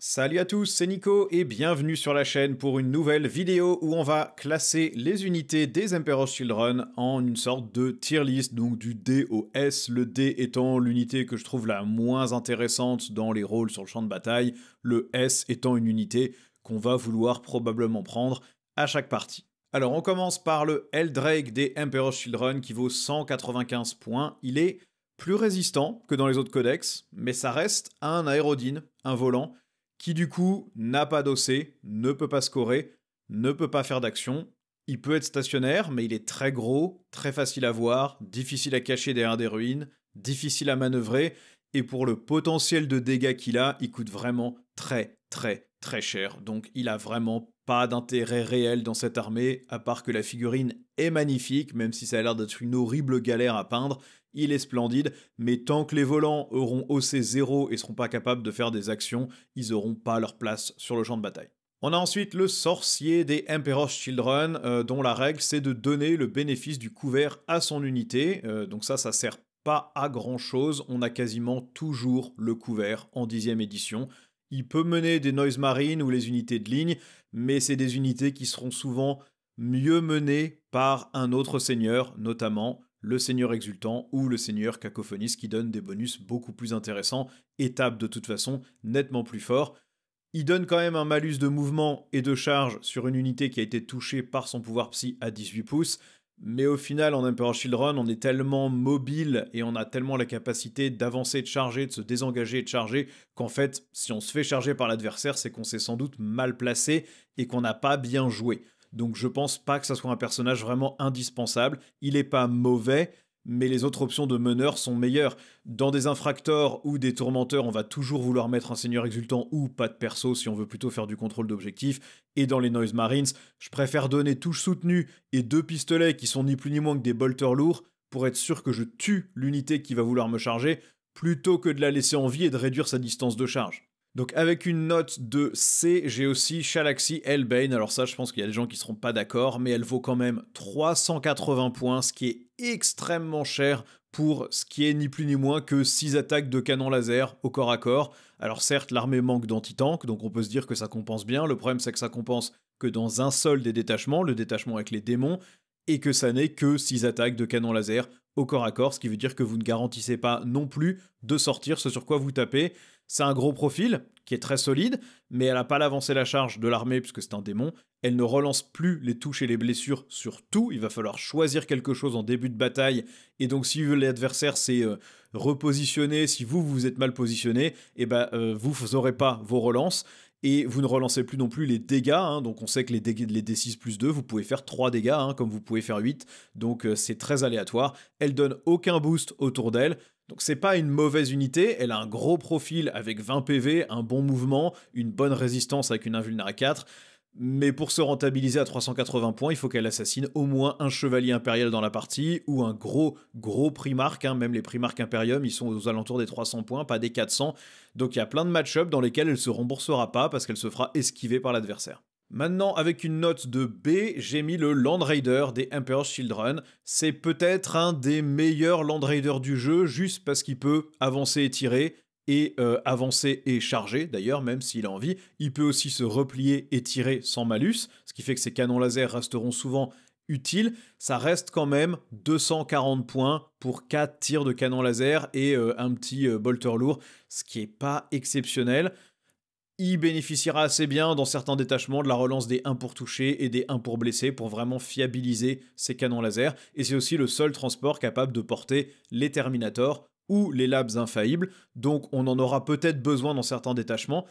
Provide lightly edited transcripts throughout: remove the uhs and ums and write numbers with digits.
Salut à tous, c'est Nico et bienvenue sur la chaîne pour une nouvelle vidéo où on va classer les unités des Emperor's Children en une sorte de tier list, donc du D au S, le D étant l'unité que je trouve la moins intéressante dans les rôles sur le champ de bataille, le S étant une unité qu'on va vouloir probablement prendre à chaque partie. Alors on commence par le Eldrake des Emperor's Children qui vaut 195 points, il est plus résistant que dans les autres codex, mais ça reste un aérodine, un volant, qui du coup n'a pas d'OC, ne peut pas scorer, ne peut pas faire d'action. Il peut être stationnaire, mais il est très gros, très facile à voir, difficile à cacher derrière des ruines, difficile à manœuvrer, et pour le potentiel de dégâts qu'il a, il coûte vraiment très cher. Donc il a vraiment pas d'intérêt réel dans cette armée, à part que la figurine est magnifique, même si ça a l'air d'être une horrible galère à peindre. Il est splendide, mais tant que les volants auront OC 0 et seront pas capables de faire des actions, ils auront pas leur place sur le champ de bataille. On a ensuite le sorcier des Emperor's Children, dont la règle c'est de donner le bénéfice du couvert à son unité, donc ça sert pas à grand chose, on a quasiment toujours le couvert en 10e édition. Il peut mener des Noise Marines ou les unités de ligne, mais c'est des unités qui seront souvent mieux menées par un autre seigneur, notamment le seigneur exultant ou le seigneur cacophoniste qui donne des bonus beaucoup plus intéressants et tape de toute façon nettement plus fort. Il donne quand même un malus de mouvement et de charge sur une unité qui a été touchée par son pouvoir psy à 18 pouces, mais au final en Emperor's Children on est tellement mobile et on a tellement la capacité d'avancer, de charger, de se désengager et de charger qu'en fait si on se fait charger par l'adversaire c'est qu'on s'est sans doute mal placé et qu'on n'a pas bien joué. Donc je pense pas que ça soit un personnage vraiment indispensable. Il est pas mauvais, mais les autres options de meneur sont meilleures. Dans des infractors ou des tourmenteurs, on va toujours vouloir mettre un seigneur exultant ou pas de perso si on veut plutôt faire du contrôle d'objectif. Et dans les Noise Marines, je préfère donner touche soutenue et 2 pistolets qui sont ni plus ni moins que des bolters lourds pour être sûr que je tue l'unité qui va vouloir me charger, plutôt que de la laisser en vie et de réduire sa distance de charge. Donc avec une note de C, j'ai aussi Shalaxi Hellbane. Alors ça, je pense qu'il y a des gens qui seront pas d'accord, mais elle vaut quand même 380 points, ce qui est extrêmement cher pour ce qui est ni plus ni moins que 6 attaques de canon laser au corps à corps. Alors certes, l'armée manque d'anti-tank, donc on peut se dire que ça compense bien. Le problème, c'est que ça compense que dans un seul des détachements, le détachement avec les démons, et que ça n'est que 6 attaques de canon laser au corps à corps, ce qui veut dire que vous ne garantissez pas non plus de sortir ce sur quoi vous tapez. C'est un gros profil qui est très solide, mais elle n'a pas l'avancée la charge de l'armée puisque c'est un démon. Elle ne relance plus les touches et les blessures sur tout. Il va falloir choisir quelque chose en début de bataille. Et donc si l'adversaire s'est repositionné, si vous êtes mal positionné, et vous n'aurez pas vos relances. Et vous ne relancez plus non plus les dégâts, hein, donc on sait que les D6 plus 2, vous pouvez faire 3 dégâts, hein, comme vous pouvez faire 8, donc c'est très aléatoire. Elle donne aucun boost autour d'elle, donc c'est pas une mauvaise unité, elle a un gros profil avec 20 PV, un bon mouvement, une bonne résistance avec une invulnérable à 4, mais pour se rentabiliser à 380 points, il faut qu'elle assassine au moins un chevalier impérial dans la partie, ou un gros primarque, hein. Même les primarques impérium, ils sont aux alentours des 300 points, pas des 400, donc il y a plein de match-up dans lesquels elle se remboursera pas parce qu'elle se fera esquiver par l'adversaire. Maintenant, avec une note de B, j'ai mis le Land Raider des Emperor's Children. C'est peut-être un des meilleurs Land Raiders du jeu, juste parce qu'il peut avancer et tirer, et avancer et charger, d'ailleurs, même s'il a envie. Il peut aussi se replier et tirer sans malus, ce qui fait que ses canons laser resteront souvent utiles. Ça reste quand même 240 points pour 4 tirs de canon laser et un petit bolter lourd, ce qui est pas exceptionnel. Il bénéficiera assez bien dans certains détachements de la relance des 1 pour toucher et des 1 pour blesser pour vraiment fiabiliser ses canons laser. Et c'est aussi le seul transport capable de porter les Terminators ou les labs infaillibles, donc on en aura peut-être besoin dans certains détachements.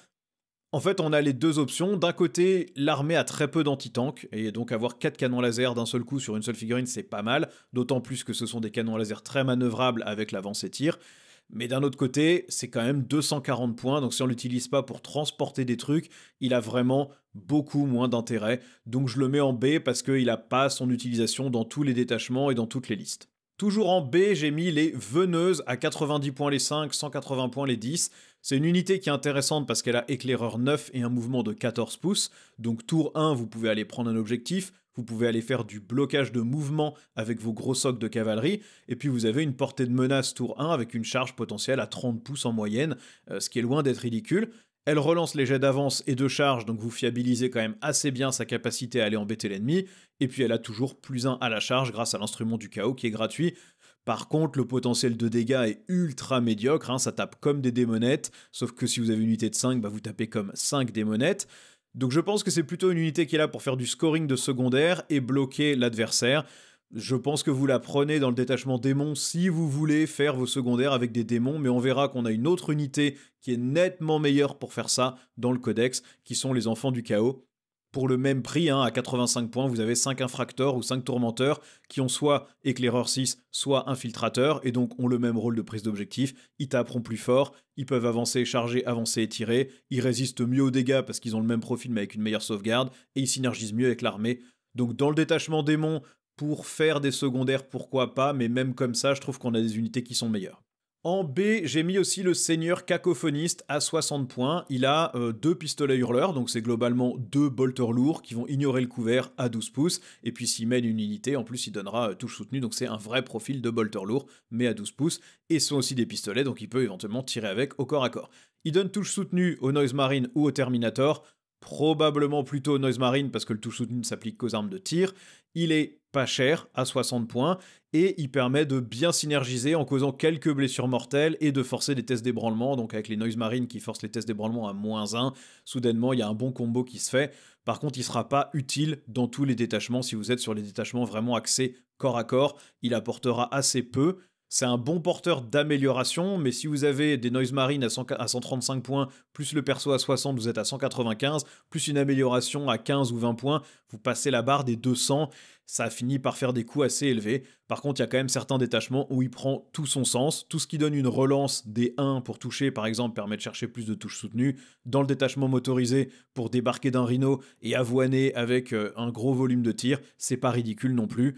En fait, on a les deux options. D'un côté, l'armée a très peu d'anti-tank, et donc avoir 4 canons laser d'un seul coup sur une seule figurine, c'est pas mal, d'autant plus que ce sont des canons laser très manœuvrables avec l'avance-et-tir. Mais d'un autre côté, c'est quand même 240 points, donc si on l'utilise pas pour transporter des trucs, il a vraiment beaucoup moins d'intérêt. Donc je le mets en B parce qu'il n'a pas son utilisation dans tous les détachements et dans toutes les listes. Toujours en B, j'ai mis les veneuses à 90 points les 5, 180 points les 10. C'est une unité qui est intéressante parce qu'elle a éclaireur 9 et un mouvement de 14 pouces. Donc tour 1, vous pouvez aller prendre un objectif, vous pouvez aller faire du blocage de mouvement avec vos gros socs de cavalerie, et puis vous avez une portée de menace tour 1 avec une charge potentielle à 30 pouces en moyenne, ce qui est loin d'être ridicule. Elle relance les jets d'avance et de charge, donc vous fiabilisez quand même assez bien sa capacité à aller embêter l'ennemi, et puis elle a toujours +1 à la charge grâce à l'instrument du chaos qui est gratuit. Par contre, le potentiel de dégâts est ultra médiocre, ça tape comme des démonettes, sauf que si vous avez une unité de 5, vous tapez comme 5 démonettes. Donc je pense que c'est plutôt une unité qui est là pour faire du scoring de secondaire et bloquer l'adversaire. Je pense que vous la prenez dans le détachement démon si vous voulez faire vos secondaires avec des démons, mais on verra qu'on a une autre unité qui est nettement meilleure pour faire ça dans le codex, qui sont les enfants du chaos. Pour le même prix, à 85 points, vous avez 5 infracteurs ou 5 tourmenteurs qui ont soit éclaireur 6, soit infiltrateur, et donc ont le même rôle de prise d'objectif. Ils taperont plus fort, ils peuvent avancer, charger, avancer et tirer, ils résistent mieux aux dégâts parce qu'ils ont le même profil mais avec une meilleure sauvegarde, et ils synergisent mieux avec l'armée. Donc dans le détachement démon, pour faire des secondaires, pourquoi pas, mais même comme ça, je trouve qu'on a des unités qui sont meilleures. En B, j'ai mis aussi le seigneur cacophoniste à 60 points. Il a 2 pistolets hurleurs, donc c'est globalement 2 bolters lourds qui vont ignorer le couvert à 12 pouces. Et puis s'il mène une unité, en plus il donnera touche soutenue, donc c'est un vrai profil de bolter lourd, mais à 12 pouces. Et ce sont aussi des pistolets, donc il peut éventuellement tirer avec au corps à corps. Il donne touche soutenue au Noise Marine ou au Terminator. Probablement plutôt au Noise Marine parce que le touche soutenu ne s'applique qu'aux armes de tir. Il est pas cher, à 60 points, et il permet de bien synergiser en causant quelques blessures mortelles et de forcer des tests d'ébranlement. Donc avec les Noise Marines qui forcent les tests d'ébranlement à -1, soudainement il y a un bon combo qui se fait. Par contre, il ne sera pas utile dans tous les détachements si vous êtes sur les détachements vraiment axés corps à corps. Il apportera assez peu. C'est un bon porteur d'amélioration, mais si vous avez des Noise Marines à 135 points, plus le perso à 60, vous êtes à 195, plus une amélioration à 15 ou 20 points, vous passez la barre des 200, ça finit par faire des coûts assez élevés. Par contre, il y a quand même certains détachements où il prend tout son sens. Tout ce qui donne une relance des 1 pour toucher, par exemple, permet de chercher plus de touches soutenues. Dans le détachement motorisé, pour débarquer d'un rhino et avoiner avec un gros volume de tir, c'est pas ridicule non plus.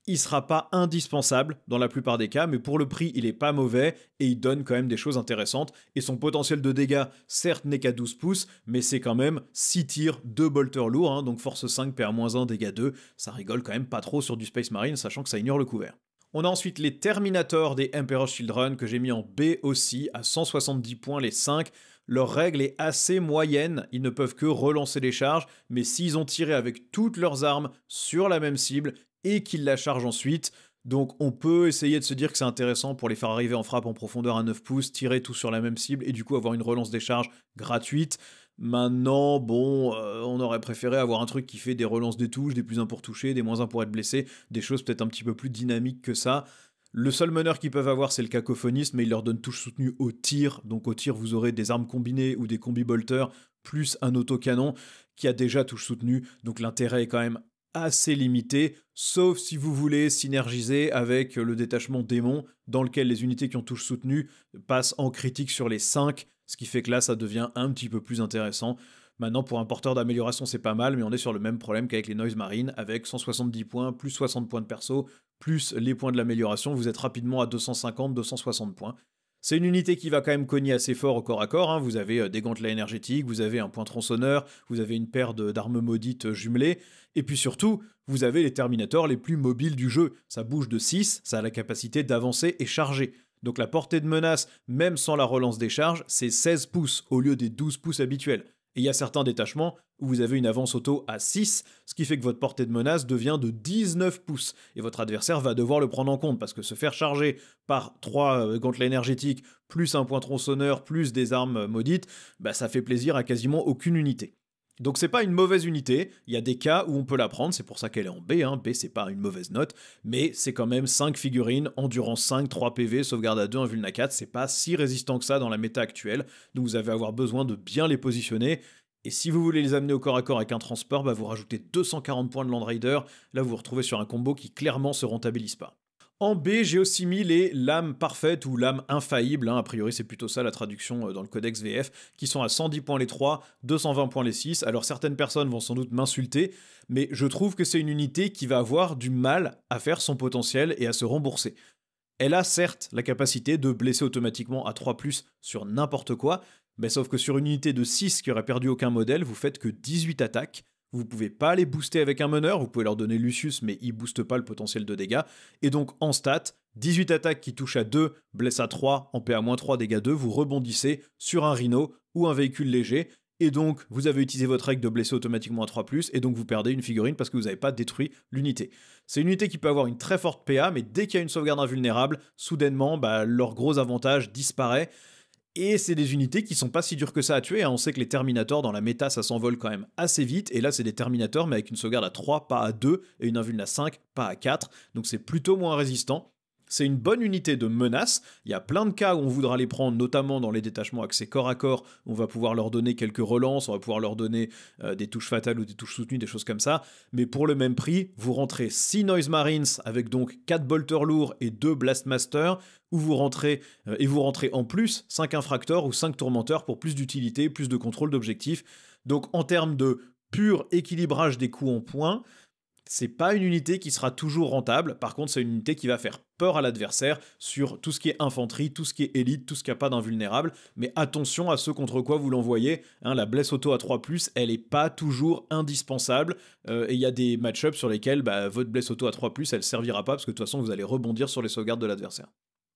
Il sera pas indispensable dans la plupart des cas, mais pour le prix, il est pas mauvais et il donne quand même des choses intéressantes. Et son potentiel de dégâts, certes, n'est qu'à 12 pouces, mais c'est quand même 6 tirs, 2 bolters lourds, donc force 5, PA-1, dégâts 2. Ça rigole quand même pas trop sur du Space Marine, sachant que ça ignore le couvert. On a ensuite les Terminators des Emperor's Children, que j'ai mis en B aussi, à 170 points les 5. Leur règle est assez moyenne, ils ne peuvent que relancer les charges, mais s'ils ont tiré avec toutes leurs armes sur la même cible, et qu'ils la chargent ensuite. Donc on peut essayer de se dire que c'est intéressant pour les faire arriver en frappe en profondeur à 9 pouces, tirer tout sur la même cible et du coup avoir une relance des charges gratuite. Maintenant, bon, on aurait préféré avoir un truc qui fait des relances des touches, des +1 pour toucher, des -1 pour être blessé, des choses peut-être un petit peu plus dynamiques que ça. Le seul meneur qu'ils peuvent avoir, c'est le cacophoniste, mais il leur donne touche soutenue au tir. Donc au tir, vous aurez des armes combinées ou des combi-bolters, plus un autocanon qui a déjà touche soutenue. Donc l'intérêt est quand même assez limité, sauf si vous voulez synergiser avec le détachement démon, dans lequel les unités qui ont touche soutenue passent en critique sur les 5, ce qui fait que là, ça devient un petit peu plus intéressant. Maintenant, pour un porteur d'amélioration, c'est pas mal, mais on est sur le même problème qu'avec les Noise Marines, avec 170 points, plus 60 points de perso, plus les points de l'amélioration, vous êtes rapidement à 250-260 points. C'est une unité qui va quand même cogner assez fort au corps à corps, vous avez des gantelets énergétiques, vous avez un point tronçonneur, vous avez une paire d'armes maudites jumelées, et puis surtout, vous avez les Terminators les plus mobiles du jeu. Ça bouge de 6, ça a la capacité d'avancer et charger. Donc la portée de menace, même sans la relance des charges, c'est 16 pouces au lieu des 12 pouces habituels. Et il y a certains détachements où vous avez une avance auto à 6, ce qui fait que votre portée de menace devient de 19 pouces. Et votre adversaire va devoir le prendre en compte, parce que se faire charger par 3 gantelets énergétiques, plus un point tronçonneur, plus des armes maudites, ça fait plaisir à quasiment aucune unité. Donc c'est pas une mauvaise unité, il y a des cas où on peut la prendre, c'est pour ça qu'elle est en B, B c'est pas une mauvaise note, mais c'est quand même 5 figurines, endurance 5, 3 PV, sauvegarde à 2, un vulna 4, c'est pas si résistant que ça dans la méta actuelle, donc vous allez avoir besoin de bien les positionner, et si vous voulez les amener au corps à corps avec un transport, vous rajoutez 240 points de Land Raider, là vous vous retrouvez sur un combo qui clairement se rentabilise pas. En B, j'ai aussi mis les lames parfaites ou lames infaillibles, a priori c'est plutôt ça la traduction dans le codex VF, qui sont à 110 points les 3, 220 points les 6. Alors certaines personnes vont sans doute m'insulter, mais je trouve que c'est une unité qui va avoir du mal à faire son potentiel et à se rembourser. Elle a certes la capacité de blesser automatiquement à 3+, sur n'importe quoi, mais sauf que sur une unité de 6 qui aurait perdu aucun modèle, vous faites que 18 attaques. Vous pouvez pas les booster avec un meneur, vous pouvez leur donner Lucius, mais ils boostent pas le potentiel de dégâts. Et donc en stat, 18 attaques qui touchent à 2, blessent à 3, en PA-3, dégâts 2, vous rebondissez sur un Rhino ou un véhicule léger, et donc vous avez utilisé votre règle de blesser automatiquement à 3+, et donc vous perdez une figurine parce que vous n'avez pas détruit l'unité. C'est une unité qui peut avoir une très forte PA, mais dès qu'il y a une sauvegarde invulnérable, soudainement, leur gros avantage disparaît. Et c'est des unités qui sont pas si dures que ça à tuer, hein. On sait que les Terminators dans la méta ça s'envole quand même assez vite, et là c'est des Terminators mais avec une sauvegarde à 3, pas à 2, et une invuln à 5, pas à 4, donc c'est plutôt moins résistant. C'est une bonne unité de menace, il y a plein de cas où on voudra les prendre, notamment dans les détachements accès corps à corps, on va pouvoir leur donner quelques relances, on va pouvoir leur donner des touches fatales ou des touches soutenues, des choses comme ça, mais pour le même prix, vous rentrez 6 Noise Marines avec donc 4 bolters lourds et 2 Blastmasters, où vous rentrez en plus 5 infracteurs ou 5 tourmenteurs pour plus d'utilité, plus de contrôle d'objectifs. Donc en termes de pur équilibrage des coups en points, c'est pas une unité qui sera toujours rentable, par contre c'est une unité qui va faire peur à l'adversaire sur tout ce qui est infanterie, tout ce qui est élite, tout ce qui n'a pas d'invulnérable, mais attention à ce contre quoi vous l'envoyez, hein, la blesse auto à 3+, elle est pas toujours indispensable, et il y a des match-ups sur lesquels votre blesse auto à 3+, elle servira pas, parce que de toute façon vous allez rebondir sur les sauvegardes de l'adversaire.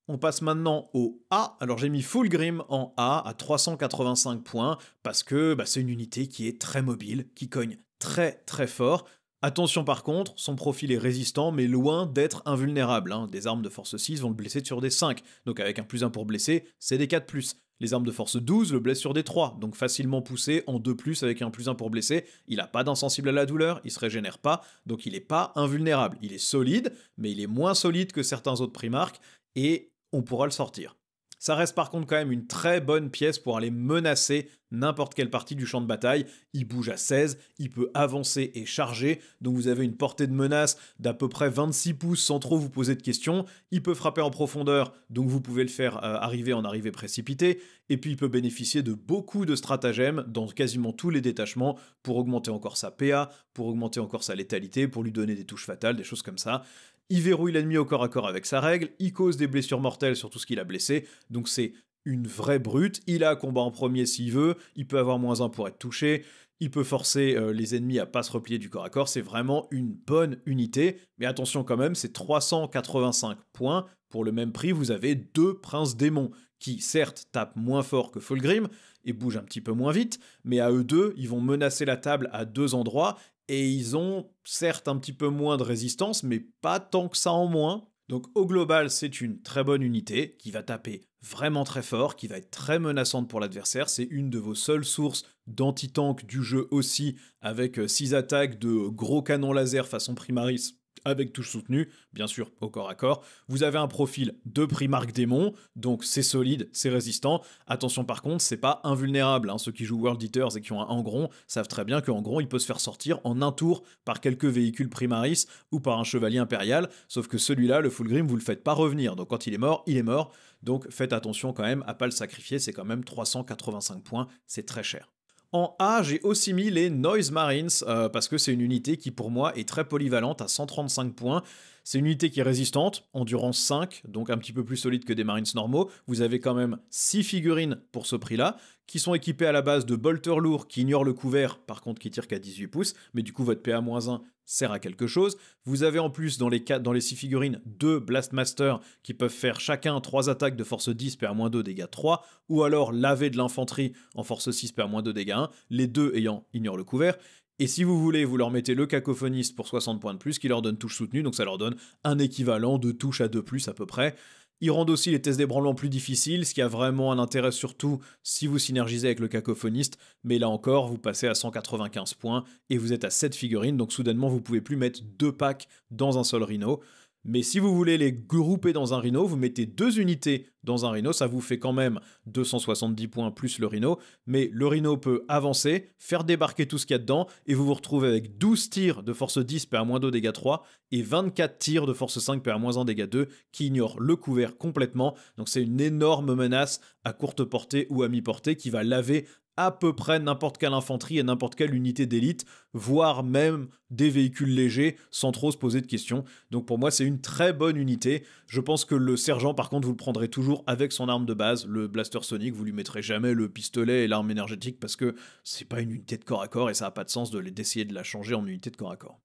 On passe maintenant au A. Alors j'ai mis Fulgrim en A à 385 points parce que c'est une unité qui est très mobile, qui cogne très très fort. Attention par contre, son profil est résistant mais loin d'être invulnérable, hein. Des armes de force 6 vont le blesser sur des 5, donc avec un +1 pour blesser, c'est des 4+. Les armes de force 12 le blessent sur des 3, donc facilement poussé en 2+, avec un +1 pour blesser. Il n'a pas d'insensible à la douleur, il se régénère pas, donc il n'est pas invulnérable. Il est solide, mais il est moins solide que certains autres primarques, et on pourra le sortir. Ça reste par contre quand même une très bonne pièce pour aller menacer n'importe quelle partie du champ de bataille. Il bouge à 16, il peut avancer et charger, donc vous avez une portée de menace d'à peu près 26 pouces sans trop vous poser de questions. Il peut frapper en profondeur, donc vous pouvez le faire arriver en arrivée précipitée, et puis il peut bénéficier de beaucoup de stratagèmes dans quasiment tous les détachements pour augmenter encore sa PA, pour augmenter encore sa létalité, pour lui donner des touches fatales, des choses comme ça. Il verrouille l'ennemi au corps à corps avec sa règle, il cause des blessures mortelles sur tout ce qu'il a blessé, donc c'est une vraie brute. Il a combat en premier s'il veut, il peut avoir -1 pour être touché, il peut forcer les ennemis à pas se replier du corps à corps, c'est vraiment une bonne unité, mais attention quand même, c'est 385 points, pour le même prix vous avez 2 princes démons, qui certes tapent moins fort que Fulgrim, et bougent un petit peu moins vite, mais à eux deux, ils vont menacer la table à 2 endroits, et ils ont certes un petit peu moins de résistance, mais pas tant que ça en moins. Donc au global, c'est une très bonne unité qui va taper vraiment très fort, qui va être très menaçante pour l'adversaire. C'est une de vos seules sources d'anti-tank du jeu aussi, avec 6 attaques de gros canons laser façon Primaris, avec touche soutenue, bien sûr au corps à corps. Vous avez un profil de Primarque démon, donc c'est solide, c'est résistant. Attention par contre, c'est pas invulnérable, hein. Ceux qui jouent World Eaters et qui ont un Angron savent très bien qu'en gros il peut se faire sortir en un tour par quelques véhicules Primaris ou par un chevalier impérial, sauf que celui-là, le Fulgrim, vous le faites pas revenir, donc quand il est mort, il est mort. Donc faites attention quand même à pas le sacrifier, c'est quand même 385 points, c'est très cher. En A, j'ai aussi mis les Noise Marines, parce que c'est une unité qui pour moi est très polyvalente à 135 points. C'est une unité qui est résistante, endurance 5, donc un petit peu plus solide que des Marines normaux. Vous avez quand même 6 figurines pour ce prix-là, qui sont équipées à la base de bolters lourds qui ignorent le couvert, par contre qui tirent qu'à 18 pouces, mais du coup votre PA-1 sert à quelque chose. Vous avez en plus dans les 6 figurines 2 Blastmasters qui peuvent faire chacun 3 attaques de force 10 PA-2 dégâts 3, ou alors laver de l'infanterie en force 6 PA-2 dégâts 1, les deux ayant ignore le couvert. Et si vous voulez, vous leur mettez le cacophoniste pour 60 points de plus qui leur donne touche soutenue, donc ça leur donne un équivalent de touche à 2+, à peu près. Ils rendent aussi les tests d'ébranlement plus difficiles, ce qui a vraiment un intérêt surtout si vous synergisez avec le cacophoniste, mais là encore, vous passez à 195 points et vous êtes à 7 figurines, donc soudainement vous pouvez plus mettre 2 packs dans un seul rhino. Mais si vous voulez les grouper dans un rhino, vous mettez 2 unités dans un rhino, ça vous fait quand même 270 points plus le rhino, mais le rhino peut avancer, faire débarquer tout ce qu'il y a dedans, et vous vous retrouvez avec 12 tirs de force 10 PA-2 dégâts 3, et 24 tirs de force 5 PA-1 dégâts 2, qui ignorent le couvert complètement, donc c'est une énorme menace à courte portée ou à mi-portée qui va laver à peu près n'importe quelle infanterie et n'importe quelle unité d'élite, voire même des véhicules légers, sans trop se poser de questions. Donc pour moi, c'est une très bonne unité. Je pense que le sergent, par contre, vous le prendrez toujours avec son arme de base, le blaster sonic. Vous lui mettrez jamais le pistolet et l'arme énergétique parce que c'est pas une unité de corps à corps et ça n'a pas de sens d'essayer de la changer en unité de corps à corps.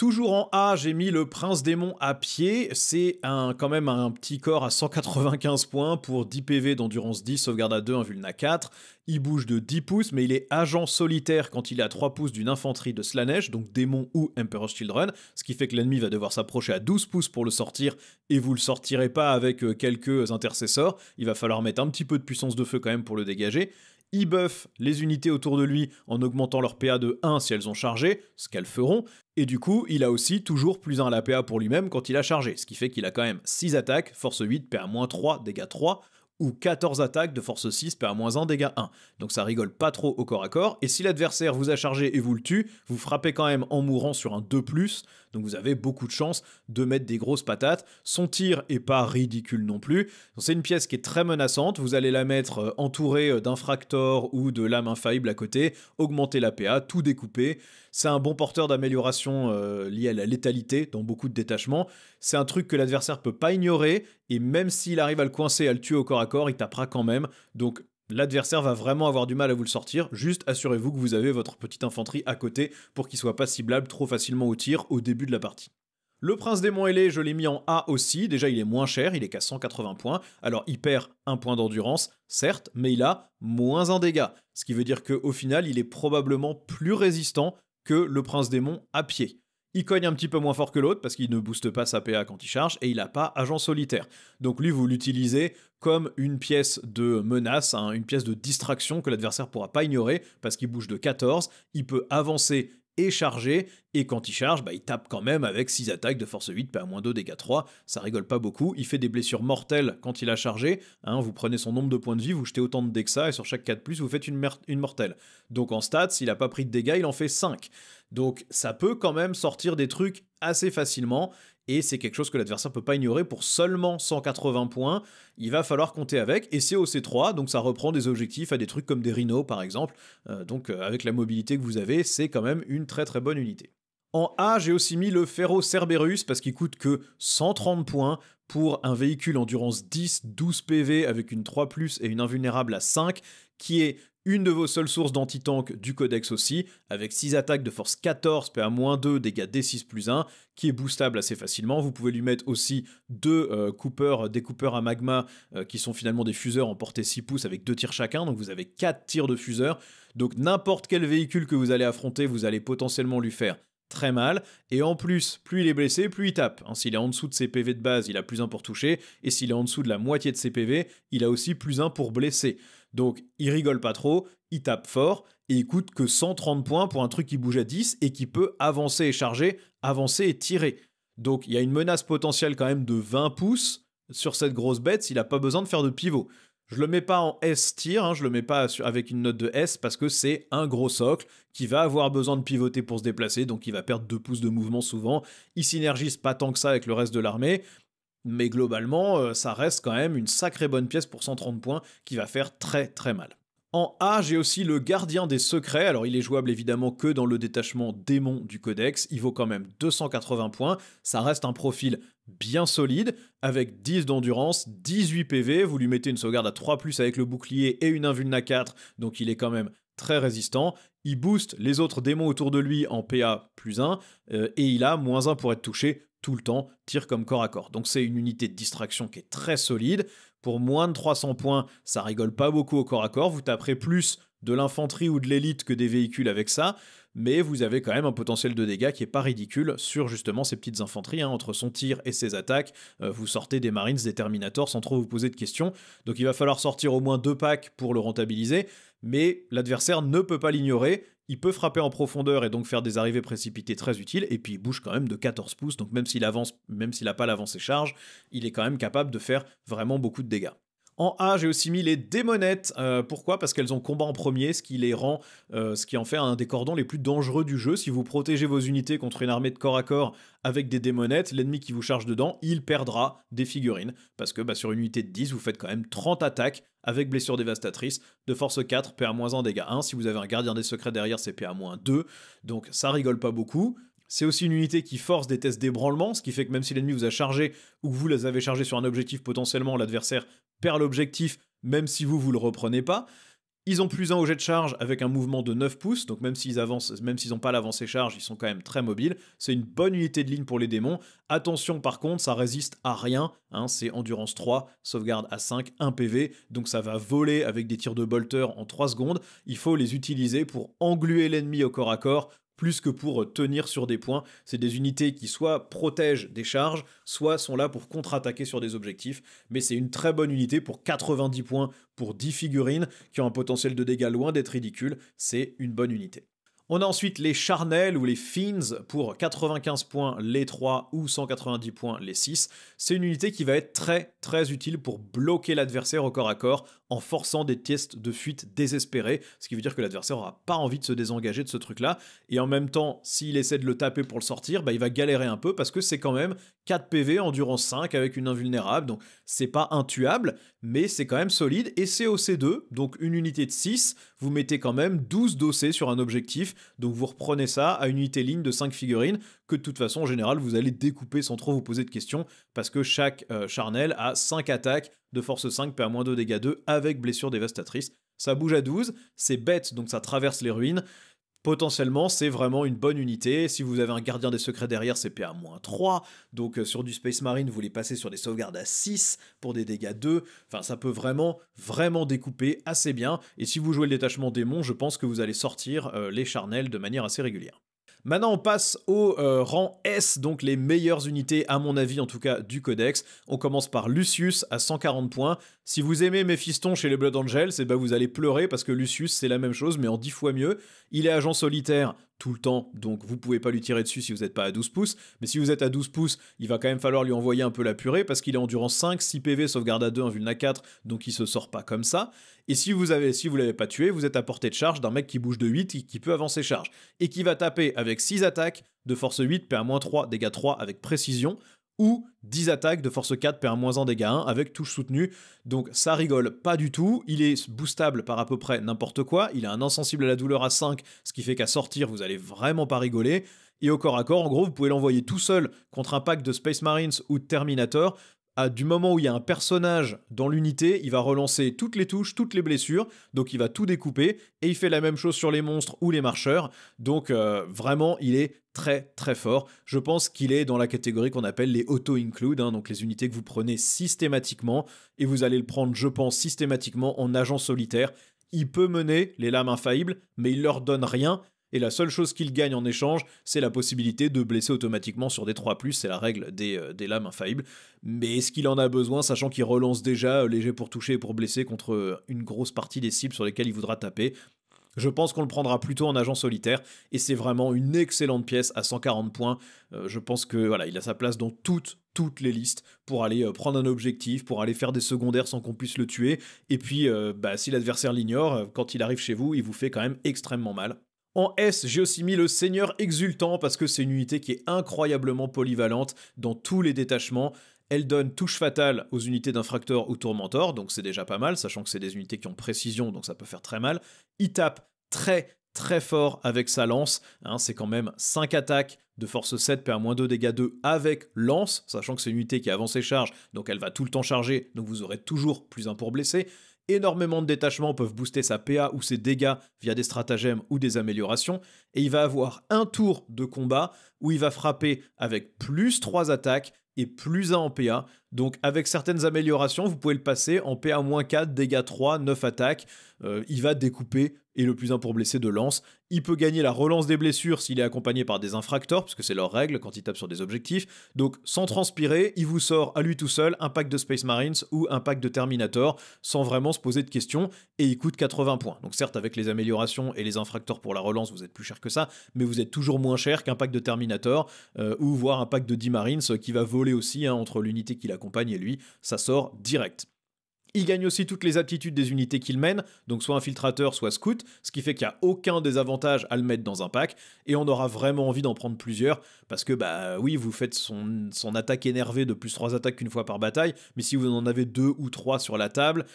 Toujours en A, j'ai mis le Prince Démon à pied. C'est quand même un petit corps à 195 points pour 10 PV d'endurance 10, sauvegarde à 2, invuln à 4. Il bouge de 10 pouces, mais il est agent solitaire quand il est à 3 pouces d'une infanterie de Slaanesh, donc démon ou Emperor's Children, ce qui fait que l'ennemi va devoir s'approcher à 12 pouces pour le sortir, et vous le sortirez pas avec quelques intercesseurs. Il va falloir mettre un petit peu de puissance de feu quand même pour le dégager. Il buff les unités autour de lui en augmentant leur PA de 1 si elles ont chargé, ce qu'elles feront, et du coup, il a aussi toujours plus 1 à la PA pour lui-même quand il a chargé, ce qui fait qu'il a quand même 6 attaques, force 8, PA-3, dégâts 3, ou 14 attaques de force 6, PA-1, dégâts 1. Donc ça rigole pas trop au corps à corps, et si l'adversaire vous a chargé et vous le tue, vous frappez quand même en mourant sur un 2+, donc vous avez beaucoup de chances de mettre des grosses patates. Son tir est pas ridicule non plus, c'est une pièce qui est très menaçante, vous allez la mettre entourée d'un fractor ou de lame infaillible à côté, augmenter la PA, tout découper. C'est un bon porteur d'amélioration lié à la létalité dans beaucoup de détachements. C'est un truc que l'adversaire peut pas ignorer, et même s'il arrive à le coincer, à le tuer au corps à corps, il tapera quand même. Donc l'adversaire va vraiment avoir du mal à vous le sortir. Juste assurez-vous que vous avez votre petite infanterie à côté pour qu'il soit pas ciblable trop facilement au tir au début de la partie. Le Prince Démon ailé, je l'ai mis en A aussi. Déjà, il est moins cher, il est qu'à 180 points. Alors, il perd 1 point d'endurance, certes, mais il a moins 1 dégât. Ce qui veut dire qu'au final, il est probablement plus résistant que le Prince Démon à pied. Il cogne un petit peu moins fort que l'autre parce qu'il ne booste pas sa PA quand il charge et il n'a pas agent solitaire. Donc lui, vous l'utilisez comme une pièce de menace, une pièce de distraction que l'adversaire ne pourra pas ignorer parce qu'il bouge de 14, il peut avancer et charger, et quand il charge, il tape quand même avec 6 attaques de force 8, PA-2, dégâts 3, ça rigole pas beaucoup, il fait des blessures mortelles quand il a chargé, vous prenez son nombre de points de vie, vous jetez autant de dégâts que ça, et sur chaque 4+, vous faites une mortelle. Donc en stats, s'il a pas pris de dégâts, il en fait 5. Donc ça peut quand même sortir des trucs assez facilement, et c'est quelque chose que l'adversaire peut pas ignorer. Pour seulement 180 points, il va falloir compter avec, et c'est au C3, donc ça reprend des objectifs à des trucs comme des rhinos par exemple, donc avec la mobilité que vous avez, c'est quand même une très très bonne unité. En A, j'ai aussi mis le Ferro Cerberus parce qu'il coûte que 130 points pour un véhicule endurance 10, 12 PV avec une 3+, et une invulnérable à 5, qui est une de vos seules sources d'anti-tank du codex aussi, avec 6 attaques de force 14, PA-2, dégâts D6+1, qui est boostable assez facilement. Vous pouvez lui mettre aussi 2 découpeurs à magma, qui sont finalement des fuseurs en portée 6 pouces avec 2 tirs chacun, donc vous avez 4 tirs de fuseurs. Donc n'importe quel véhicule que vous allez affronter, vous allez potentiellement lui faire très mal, et en plus, plus il est blessé, plus il tape. S'il est en dessous de ses PV de base, il a plus 1 pour toucher, et s'il est en dessous de la moitié de ses PV, il a aussi plus 1 pour blesser. Donc il rigole pas trop, il tape fort, et il coûte que 130 points pour un truc qui bouge à 10 et qui peut avancer et charger, avancer et tirer. Donc il y a une menace potentielle quand même de 20 pouces sur cette grosse bête s'il n'a pas besoin de faire de pivot. Je le mets pas en S tier, je le mets pas avec une note de S parce que c'est un gros socle qui va avoir besoin de pivoter pour se déplacer, donc il va perdre 2 pouces de mouvement souvent. Il synergise pas tant que ça avec le reste de l'armée, mais globalement, ça reste quand même une sacrée bonne pièce pour 130 points qui va faire très très mal. En A, j'ai aussi le Gardien des Secrets. Alors, il est jouable évidemment que dans le détachement démon du codex. Il vaut quand même 280 points. Ça reste un profil bien solide, avec 10 d'endurance, 18 PV. Vous lui mettez une sauvegarde à 3+, avec le bouclier et une invuln à 4. Donc, il est quand même très résistant. Il booste les autres démons autour de lui en PA+1. Et il a -1 pour être touché tout le temps. Tire comme corps à corps. Donc, c'est une unité de distraction qui est très solide. Pour moins de 300 points, ça rigole pas beaucoup au corps à corps, vous taperez plus de l'infanterie ou de l'élite que des véhicules avec ça, mais vous avez quand même un potentiel de dégâts qui est pas ridicule sur justement ces petites infanteries, entre son tir et ses attaques, vous sortez des Marines, des Terminators sans trop vous poser de questions, donc il va falloir sortir au moins 2 packs pour le rentabiliser, mais l'adversaire ne peut pas l'ignorer, il peut frapper en profondeur et donc faire des arrivées précipitées très utiles, et puis il bouge quand même de 14 pouces, donc même s'il avance, même s'il n'a pas l'avance et charge, il est quand même capable de faire vraiment beaucoup de dégâts. En A, j'ai aussi mis les démonettes. Pourquoi ? Parce qu'elles ont combat en premier, ce qui les rend, ce qui en fait un des cordons les plus dangereux du jeu. Si vous protégez vos unités contre une armée de corps à corps avec des démonettes, l'ennemi qui vous charge dedans, il perdra des figurines. Parce que sur une unité de 10, vous faites quand même 30 attaques avec blessure dévastatrice, de force 4, PA-1, dégâts 1. Si vous avez un gardien des secrets derrière, c'est PA-2. Donc ça rigole pas beaucoup. C'est aussi une unité qui force des tests d'ébranlement, ce qui fait que même si l'ennemi vous a chargé ou que vous les avez chargés sur un objectif potentiellement, l'adversaire perd l'objectif, même si vous le reprenez pas. Ils ont +1 au jet de charge avec un mouvement de 9 pouces, donc même s'ils avancent, même s'ils n'ont pas l'avancée charge, ils sont quand même très mobiles. C'est une bonne unité de ligne pour les démons. Attention par contre, ça résiste à rien, hein, c'est endurance 3, sauvegarde à 5, 1 PV, donc ça va voler avec des tirs de bolter en 3 secondes. Il faut les utiliser pour engluer l'ennemi au corps à corps, plus que pour tenir sur des points. C'est des unités qui soit protègent des charges, soit sont là pour contre-attaquer sur des objectifs. Mais c'est une très bonne unité pour 90 points pour 10 figurines qui ont un potentiel de dégâts loin d'être ridicule. C'est une bonne unité. On a ensuite les charnels ou les fiends pour 95 points les 3 ou 190 points les 6. C'est une unité qui va être très très utile pour bloquer l'adversaire au corps à corps en forçant des tests de fuite désespérés, ce qui veut dire que l'adversaire n'aura pas envie de se désengager de ce truc-là, et en même temps, s'il essaie de le taper pour le sortir, bah, il va galérer un peu parce que c'est quand même 4 PV, endurance 5 avec une invulnérable, donc c'est pas intuable, mais c'est quand même solide, et c'est OC2, donc une unité de 6, vous mettez quand même 12 dossés sur un objectif, donc vous reprenez ça à une unité ligne de 5 figurines, que de toute façon en général vous allez découper sans trop vous poser de questions, parce que chaque charnel a 5 attaques de force 5, PA-2, dégâts 2, avec blessure dévastatrice. Ça bouge à 12, c'est bête, donc ça traverse les ruines. Potentiellement, c'est vraiment une bonne unité. Si vous avez un gardien des secrets derrière, c'est PA-3. Donc sur du Space Marine, vous les passez sur des sauvegardes à 6 pour des dégâts 2. Enfin, ça peut vraiment, vraiment découper assez bien. Et si vous jouez le détachement démon, je pense que vous allez sortir les charnels de manière assez régulière. Maintenant, on passe au rang S, donc les meilleures unités, à mon avis en tout cas, du codex. On commence par Lucius à 140 points. Si vous aimez Méphiston chez les Blood Angels, eh ben vous allez pleurer parce que Lucius, c'est la même chose, mais en 10 fois mieux. Il est agent solitaire tout le temps, donc vous pouvez pas lui tirer dessus si vous n'êtes pas à 12 pouces. Mais si vous êtes à 12 pouces, il va quand même falloir lui envoyer un peu la purée parce qu'il est endurance 5, 6 PV, sauvegarde à 2, invuln à 4, donc il se sort pas comme ça. Et si vous l'avez pas tué, vous êtes à portée de charge d'un mec qui bouge de 8 et qui peut avancer charge. Et qui va taper avec 6 attaques de force 8, PA-3, dégâts 3 avec précision, ou 10 attaques de force 4, PA-1, dégâts 1 avec touche soutenue. Donc ça rigole pas du tout, il est boostable par à peu près n'importe quoi, il a un insensible à la douleur à 5, ce qui fait qu'à sortir vous allez vraiment pas rigoler. Et au corps à corps, en gros, vous pouvez l'envoyer tout seul contre un pack de Space Marines ou de Terminator. Du moment où il y a un personnage dans l'unité, il va relancer toutes les touches, toutes les blessures, donc il va tout découper, et il fait la même chose sur les monstres ou les marcheurs, donc vraiment il est très très fort. Je pense qu'il est dans la catégorie qu'on appelle les auto-include, hein, donc les unités que vous prenez systématiquement, et vous allez le prendre, je pense, systématiquement en agent solitaire. Il peut mener les lames infaillibles, mais il leur donne rien, et la seule chose qu'il gagne en échange, c'est la possibilité de blesser automatiquement sur des 3+, c'est la règle des lames infaillibles. Mais est-ce qu'il en a besoin, sachant qu'il relance déjà léger pour toucher et pour blesser contre une grosse partie des cibles sur lesquelles il voudra taper? Je pense qu'on le prendra plutôt en agent solitaire, et c'est vraiment une excellente pièce à 140 points. Je pense que voilà, il a sa place dans toutes les listes pour aller prendre un objectif, pour aller faire des secondaires sans qu'on puisse le tuer. Et puis, si l'adversaire l'ignore, quand il arrive chez vous, il vous fait quand même extrêmement mal. En S, j'ai aussi mis le Seigneur Exultant parce que c'est une unité qui est incroyablement polyvalente dans tous les détachements. Elle donne touche fatale aux unités d'infracteur ou tourmentor, donc c'est déjà pas mal, sachant que c'est des unités qui ont précision, donc ça peut faire très mal. Il tape très très fort avec sa lance, hein, c'est quand même 5 attaques de force 7, PA-2, dégâts 2 avec lance, sachant que c'est une unité qui avance ses charges, donc elle va tout le temps charger, donc vous aurez toujours plus 1 pour blesser. Énormément de détachements peuvent booster sa PA ou ses dégâts via des stratagèmes ou des améliorations, et il va avoir un tour de combat où il va frapper avec plus 3 attaques et plus 1 en PA, donc avec certaines améliorations, vous pouvez le passer en PA-4, dégâts 3, 9 attaques, il va découper, et le plus 1 pour blesser de lance. Il peut gagner la relance des blessures s'il est accompagné par des infractors, parce que c'est leur règle quand il tape sur des objectifs. Donc sans transpirer, il vous sort à lui tout seul un pack de Space Marines ou un pack de Terminator, sans vraiment se poser de questions, et il coûte 80 points. Donc certes, avec les améliorations et les infractors pour la relance, vous êtes plus cher que ça, mais vous êtes toujours moins cher qu'un pack de Terminator, ou voire un pack de 10 Marines qui va voler aussi, hein, entre l'unité qui l'accompagne et lui, ça sort direct. Il gagne aussi toutes les aptitudes des unités qu'il mène, donc soit infiltrateur, soit scout, ce qui fait qu'il n'y a aucun désavantage à le mettre dans un pack, et on aura vraiment envie d'en prendre plusieurs, parce que bah oui, vous faites son attaque énervée de plus 3 attaques qu'une fois par bataille, mais si vous en avez 2 ou 3 sur la table,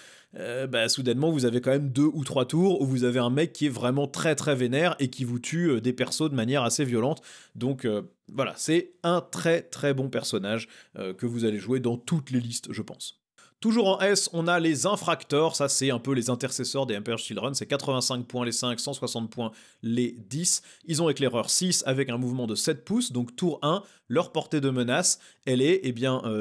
soudainement vous avez quand même 2 ou 3 tours où vous avez un mec qui est vraiment très très vénère et qui vous tue des persos de manière assez violente, donc voilà, c'est un très très bon personnage que vous allez jouer dans toutes les listes, je pense. Toujours en S, on a les infractors, ça c'est un peu les intercesseurs des Emperor's Children, c'est 85 points les 5, 160 points les 10. Ils ont éclaireur 6 avec un mouvement de 7 pouces, donc tour 1, leur portée de menace, elle est,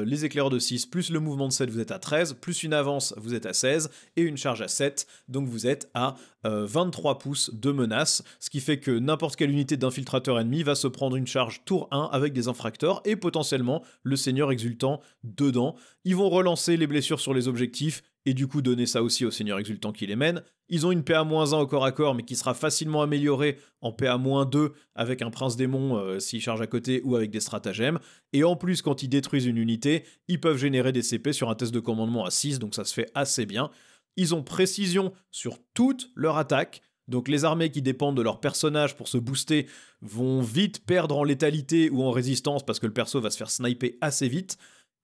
les éclaireurs de 6 plus le mouvement de 7, vous êtes à 13, plus une avance, vous êtes à 16, et une charge à 7, donc vous êtes à 23 pouces de menace, ce qui fait que n'importe quelle unité d'infiltrateur ennemi va se prendre une charge tour 1 avec des infractors, et potentiellement le seigneur exultant dedans. Ils vont relancer les blessures sur les objectifs, et du coup donner ça aussi au seigneur exultant qui les mène. Ils ont une PA-1 au corps à corps, mais qui sera facilement améliorée en PA-2 avec un prince démon s'il charge à côté ou avec des stratagèmes. Et en plus, quand ils détruisent une unité, ils peuvent générer des CP sur un test de commandement à 6, donc ça se fait assez bien. Ils ont précision sur toute leur attaque. Donc les armées qui dépendent de leur personnage pour se booster vont vite perdre en létalité ou en résistance parce que le perso va se faire sniper assez vite.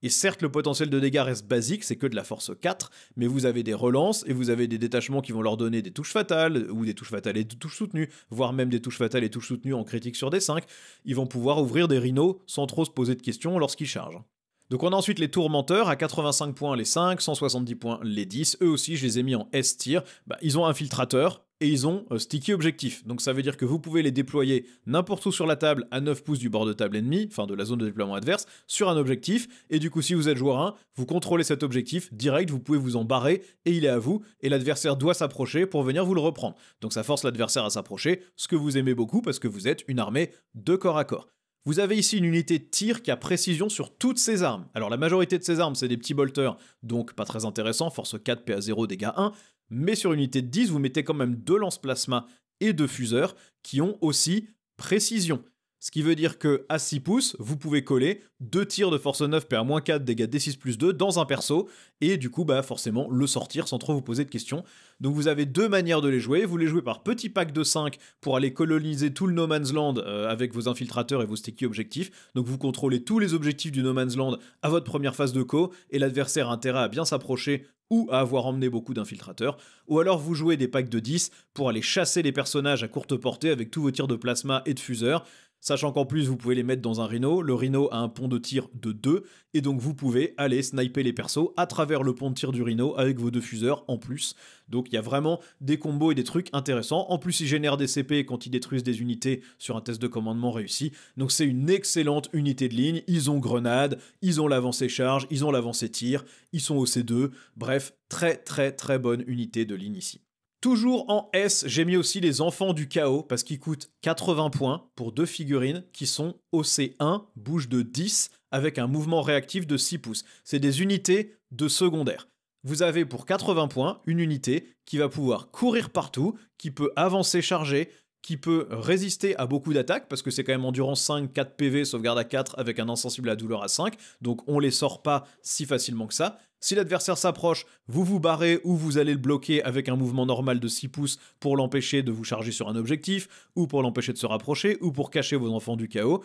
Et certes, le potentiel de dégâts reste basique, c'est que de la force 4, mais vous avez des relances et vous avez des détachements qui vont leur donner des touches fatales, ou des touches fatales et des touches soutenues, voire même des touches fatales et touches soutenues en critique sur des 5. Ils vont pouvoir ouvrir des rhinos sans trop se poser de questions lorsqu'ils chargent. Donc on a ensuite les tourmenteurs à 85 points les 5, 170 points les 10. Eux aussi, je les ai mis en S tier. Ils ont infiltrateur et ils ont sticky objectif. Donc ça veut dire que vous pouvez les déployer n'importe où sur la table à 9 pouces du bord de table ennemi, enfin de la zone de déploiement adverse, sur un objectif. Et du coup, si vous êtes joueur 1, vous contrôlez cet objectif direct, vous pouvez vous en barrer et il est à vous. Et l'adversaire doit s'approcher pour venir vous le reprendre. Donc ça force l'adversaire à s'approcher, ce que vous aimez beaucoup parce que vous êtes une armée de corps à corps. Vous avez ici une unité de tir qui a précision sur toutes ses armes. Alors la majorité de ses armes, c'est des petits bolters, donc pas très intéressant, force 4, PA0, dégâts 1, mais sur une unité de 10, vous mettez quand même 2 lance-plasma et 2 fuseurs qui ont aussi précision. Ce qui veut dire que à 6 pouces, vous pouvez coller 2 tirs de force 9 PA-4 dégâts D6 plus 2 dans un perso, et du coup, forcément, le sortir sans trop vous poser de questions. Donc vous avez 2 manières de les jouer. Vous les jouez par petits packs de 5 pour aller coloniser tout le No Man's Land avec vos infiltrateurs et vos sticky objectifs. Donc vous contrôlez tous les objectifs du No Man's Land à votre première phase de co, et l'adversaire a intérêt à bien s'approcher ou à avoir emmené beaucoup d'infiltrateurs, ou alors vous jouez des packs de 10 pour aller chasser les personnages à courte portée avec tous vos tirs de plasma et de fuseurs, sachant qu'en plus vous pouvez les mettre dans un rhino. Le rhino a un pont de tir de 2, et donc vous pouvez aller sniper les persos à travers le pont de tir du rhino avec vos 2 fuseurs en plus. Donc il y a vraiment des combos et des trucs intéressants. En plus ils génèrent des CP quand ils détruisent des unités sur un test de commandement réussi. Donc c'est une excellente unité de ligne. Ils ont grenade, ils ont l'avancée charge, ils ont l'avancée tir, ils sont au C2. Bref, très très très bonne unité de ligne ici. Toujours en S, j'ai mis aussi les enfants du chaos parce qu'ils coûtent 80 points pour 2 figurines qui sont OC1, bouche de 10, avec un mouvement réactif de 6 pouces. C'est des unités de secondaire. Vous avez pour 80 points une unité qui va pouvoir courir partout, qui peut avancer chargé, qui peut résister à beaucoup d'attaques, parce que c'est quand même endurance 5, 4 PV, sauvegarde à 4 avec un insensible à la douleur à 5, donc on les sort pas si facilement que ça. Si l'adversaire s'approche, vous vous barrez ou vous allez le bloquer avec un mouvement normal de 6 pouces pour l'empêcher de vous charger sur un objectif, ou pour l'empêcher de se rapprocher, ou pour cacher vos enfants du chaos.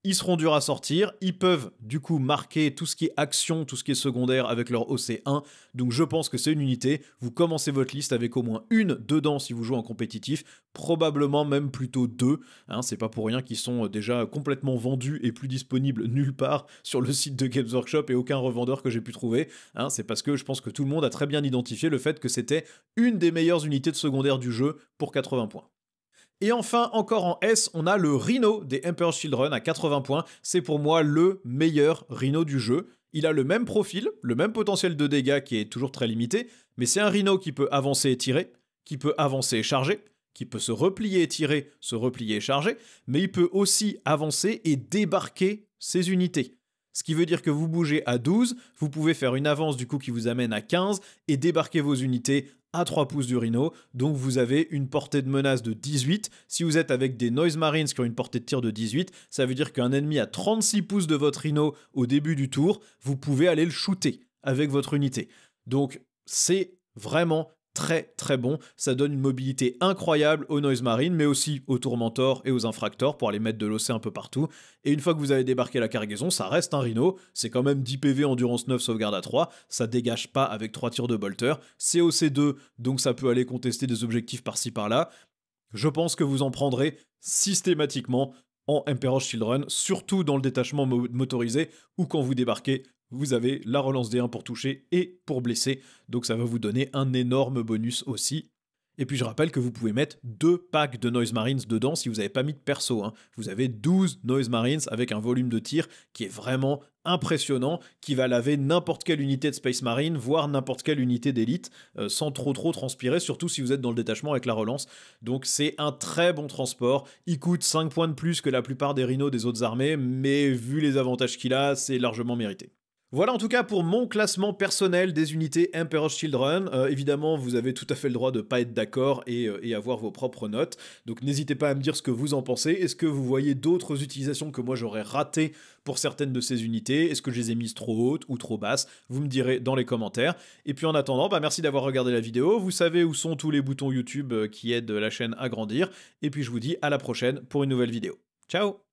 Ils seront durs à sortir, ils peuvent du coup marquer tout ce qui est action, tout ce qui est secondaire avec leur OC1, donc je pense que c'est une unité. Vous commencez votre liste avec au moins une dedans si vous jouez en compétitif, probablement même plutôt 2, c'est pas pour rien qu'ils sont déjà complètement vendus et plus disponibles nulle part sur le site de Games Workshop et aucun revendeur que j'ai pu trouver, c'est parce que je pense que tout le monde a très bien identifié le fait que c'était une des meilleures unités de secondaire du jeu pour 80 points. Et enfin, encore en S, on a le Rhino des Emperor's Children à 80 points. C'est pour moi le meilleur Rhino du jeu. Il a le même profil, le même potentiel de dégâts qui est toujours très limité, mais c'est un Rhino qui peut avancer et tirer, qui peut avancer et charger, qui peut se replier et tirer, se replier et charger, mais il peut aussi avancer et débarquer ses unités. Ce qui veut dire que vous bougez à 12, vous pouvez faire une avance du coup qui vous amène à 15 et débarquer vos unités à 3 pouces du Rhino, donc vous avez une portée de menace de 18. Si vous êtes avec des Noise Marines qui ont une portée de tir de 18, ça veut dire qu'un ennemi à 36 pouces de votre Rhino au début du tour, vous pouvez aller le shooter avec votre unité. Donc c'est vraiment très très bon, ça donne une mobilité incroyable aux Noise Marines, mais aussi aux Tourmentors et aux Infractors pour aller mettre de l'OC un peu partout. Et une fois que vous avez débarqué la cargaison, ça reste un Rhino, c'est quand même 10 PV, endurance 9, sauvegarde à 3, ça dégage pas avec 3 tirs de bolter, c'est OC2, donc ça peut aller contester des objectifs par-ci par-là. Je pense que vous en prendrez systématiquement en Emperor's Children, surtout dans le détachement motorisé ou quand vous débarquez vous avez la relance D1 pour toucher et pour blesser, donc ça va vous donner un énorme bonus aussi. Et puis je rappelle que vous pouvez mettre 2 packs de Noise Marines dedans si vous n'avez pas mis de perso. Vous avez 12 Noise Marines avec un volume de tir qui est vraiment impressionnant, qui va laver n'importe quelle unité de Space Marine, voire n'importe quelle unité d'élite, sans trop transpirer, surtout si vous êtes dans le détachement avec la relance. Donc c'est un très bon transport. Il coûte 5 points de plus que la plupart des rhinos des autres armées, mais vu les avantages qu'il a, c'est largement mérité. Voilà en tout cas pour mon classement personnel des unités Emperor's Children. Évidemment, vous avez tout à fait le droit de ne pas être d'accord et avoir vos propres notes. Donc n'hésitez pas à me dire ce que vous en pensez. Est-ce que vous voyez d'autres utilisations que moi j'aurais ratées pour certaines de ces unités? Est-ce que je les ai mises trop hautes ou trop basses? Vous me direz dans les commentaires. Et puis en attendant, merci d'avoir regardé la vidéo. Vous savez où sont tous les boutons YouTube qui aident la chaîne à grandir. Et puis je vous dis à la prochaine pour une nouvelle vidéo. Ciao!